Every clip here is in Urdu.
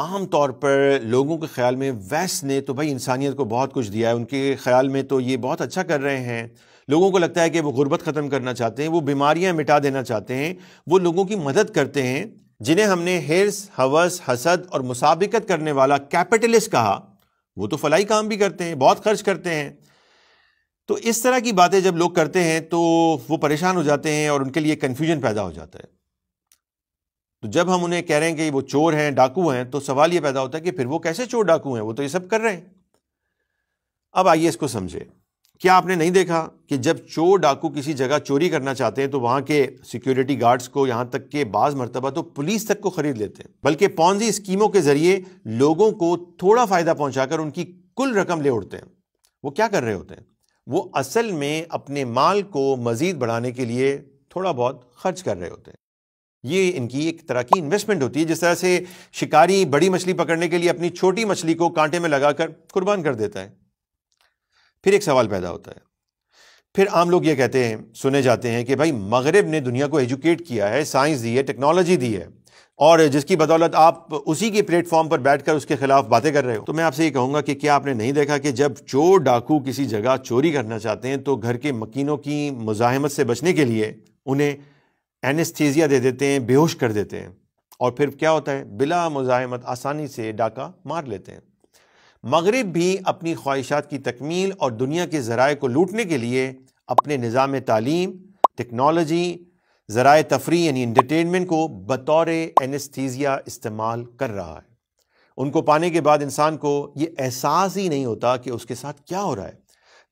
عام طور پر لوگوں کے خیال میں ویسٹ نے تو بھائی انسانیت کو بہت کچھ دیا ہے، ان کے خیال میں تو یہ بہت اچھا کر رہے ہیں. لوگوں کو لگتا ہے کہ وہ غربت ختم کرنا چاہتے ہیں، وہ بیماریاں مٹا دینا چاہتے ہیں، وہ لوگوں کی مدد کرتے ہیں. جنہیں ہم نے ہرس، ہوس، حسد اور مسابقت کرنے والا کیپٹلسٹ کہا، وہ تو فلاحی کام بھی کرتے ہیں، بہت خرچ کرتے ہیں. تو اس طرح کی باتیں جب لوگ کرتے ہیں تو وہ پریشان ہو جاتے ہیں اور ان کے لیے کنفیوژن پیدا ہو جاتا ہے. تو جب ہم انہیں کہہ رہے ہیں کہ وہ چور ہیں، ڈاکو ہیں، تو سوال یہ پیدا ہوتا ہے کہ پھر وہ کیسے چور ڈاکو ہیں؟ وہ تو یہ سب کر رہے ہیں. اب آئیے اس کو سمجھے. کیا آپ نے نہیں دیکھا کہ جب چور ڈاکو کسی جگہ چوری کرنا چاہتے ہیں تو وہاں کے سیکیورٹی گارڈز کو، یہاں تک کہ بعض مرتبہ تو پولیس تک کو خرید لیتے ہیں، بلکہ پونزی اسکیموں کے ذریعے لوگوں کو تھوڑا فائدہ پہنچا کر ان کی کل رقم لے اڑتے ہیں. وہ کیا کر رہے ہوتے ہیں؟ وہ اصل میں اپنے مال کو مزید بڑھانے کے لیے تھوڑا بہت خرچ کر رہے ہوتے ہیں. یہ ان کی ایک طرح کی انویسٹمنٹ ہوتی ہے. جس طرح سے شکاری بڑی مچھلی پکڑنے کے لیے اپنی چھوٹی مچھلی کو کانٹے میں لگا کر قربان کر دیتا ہے. پھر ایک سوال پیدا ہوتا ہے. پھر عام لوگ یہ کہتے ہیں، سنے جاتے ہیں کہ بھائی مغرب نے دنیا کو ایجوکیٹ کیا ہے، سائنس دی ہے، ٹیکنالوجی دی ہے، اور جس کی بدولت آپ اسی کے پلیٹ فارم پر بیٹھ کر اس کے خلاف باتیں کر رہے ہو. تو میں آپ سے یہ کہوں گا کہ کیا آپ نے نہیں دیکھا کہ جب چور ڈاکو کسی جگہ چوری کرنا چاہتے ہیں تو گھر کے مکینوں کی مزاحمت سے بچنے کے لیے انہیں اینستھیزیا دے دیتے ہیں، بے ہوش کر دیتے ہیں، اور پھر کیا ہوتا ہے؟ بلا مزاحمت آسانی سے ڈاکہ مار لیتے ہیں. مغرب بھی اپنی خواہشات کی تکمیل اور دنیا کے ذرائع کو لوٹنے کے لیے اپنے نظام تعلیم، ٹیکنالوجی، ذرائع تفریح یعنی انٹرٹینمنٹ کو بطور اینستھیزیا استعمال کر رہا ہے. ان کو پانے کے بعد انسان کو یہ احساس ہی نہیں ہوتا کہ اس کے ساتھ کیا ہو رہا ہے.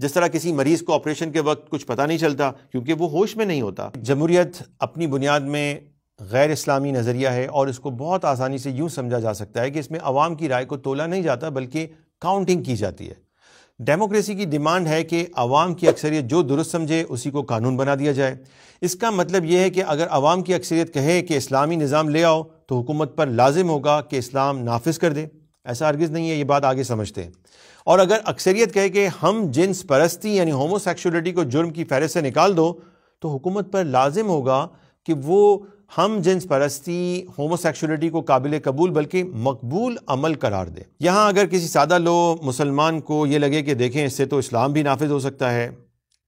جس طرح کسی مریض کو آپریشن کے وقت کچھ پتہ نہیں چلتا کیونکہ وہ ہوش میں نہیں ہوتا. جمہوریت اپنی بنیاد میں غیر اسلامی نظریہ ہے، اور اس کو بہت آسانی سے یوں سمجھا جا سکتا ہے کہ اس میں عوام کی رائے کو تولا نہیں جاتا بلکہ کاؤنٹنگ کی جاتی ہے. ڈیموکریسی کی ڈیمانڈ ہے کہ عوام کی اکثریت جو درست سمجھے اسی کو قانون بنا دیا جائے. اس کا مطلب یہ ہے کہ اگر عوام کی اکثریت کہے کہ اسلامی نظام لے آؤ تو حکومت پر لازم ہوگا کہ اسلام نافذ کر دے. ایسا ہرگز نہیں ہے، یہ بات آگے سمجھتے ہیں. اور اگر اکثریت کہے کہ ہم جنس پرستی یعنی ہومو سیکشولیٹی کو جرم کی فہرست سے نکال دو تو حکومت پر لازم ہوگا کہ وہ ہم جنس پرستی، ہومو سیکشولیٹی کو قابل قبول بلکہ مقبول عمل قرار دے. یہاں اگر کسی سادہ لو مسلمان کو یہ لگے کہ دیکھیں اس سے تو اسلام بھی نافذ ہو سکتا ہے،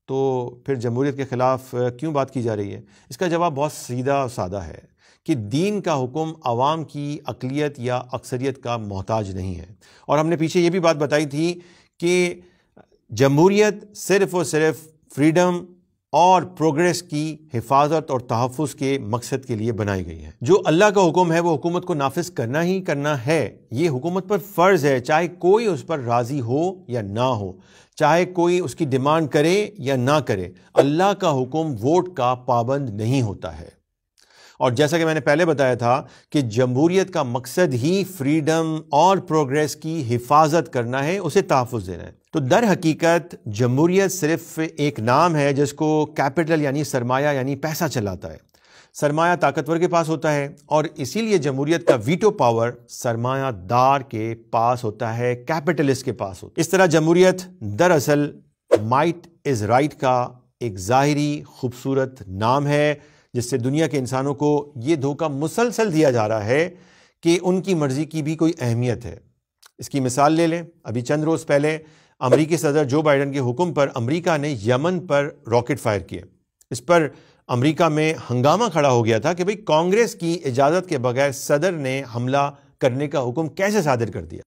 تو پھر جمہوریت کے خلاف کیوں بات کی جا رہی ہے؟ اس کا جواب بہت سیدھا اور سادہ ہے کہ دین کا حکم عوام کی اقلیت یا اکثریت کا محتاج نہیں ہے. اور ہم نے پیچھے یہ بھی بات بتائی تھی کہ جمہوریت صرف اور صرف فریڈم اور پروگریس کی حفاظت اور تحفظ کے مقصد کے لیے بنائی گئی ہے. جو اللہ کا حکم ہے وہ حکومت کو نافذ کرنا ہی کرنا ہے. یہ حکومت پر فرض ہے، چاہے کوئی اس پر راضی ہو یا نہ ہو، چاہے کوئی اس کی ڈیمانڈ کرے یا نہ کرے. اللہ کا حکم ووٹ کا پابند نہیں ہوتا ہے. اور جیسا کہ میں نے پہلے بتایا تھا کہ جمہوریت کا مقصد ہی فریڈم اور پروگریس کی حفاظت کرنا ہے، اسے تحفظ دینا ہے. تو در حقیقت جمہوریت صرف ایک نام ہے جس کو کیپٹل یعنی سرمایہ یعنی پیسہ چلاتا ہے. سرمایہ طاقتور کے پاس ہوتا ہے، اور اسی لیے جمہوریت کا ویٹو پاور سرمایہ دار کے پاس ہوتا ہے، کیپٹلسٹ کے پاس ہوتا ہے. اس طرح جمہوریت دراصل مائٹ از رائٹ کا ایک ظاہری خوبصورت نام ہے جس سے دنیا کے انسانوں کو یہ دھوکہ مسلسل دیا جا رہا ہے کہ ان کی مرضی کی بھی کوئی اہمیت ہے. اس کی مثال لے لیں. ابھی چند روز پہلے امریکی صدر جو بائیڈن کے حکم پر امریکہ نے یمن پر راکٹ فائر کیے. اس پر امریکہ میں ہنگامہ کھڑا ہو گیا تھا کہ بھئی کانگریس کی اجازت کے بغیر صدر نے حملہ کرنے کا حکم کیسے صادر کر دیا.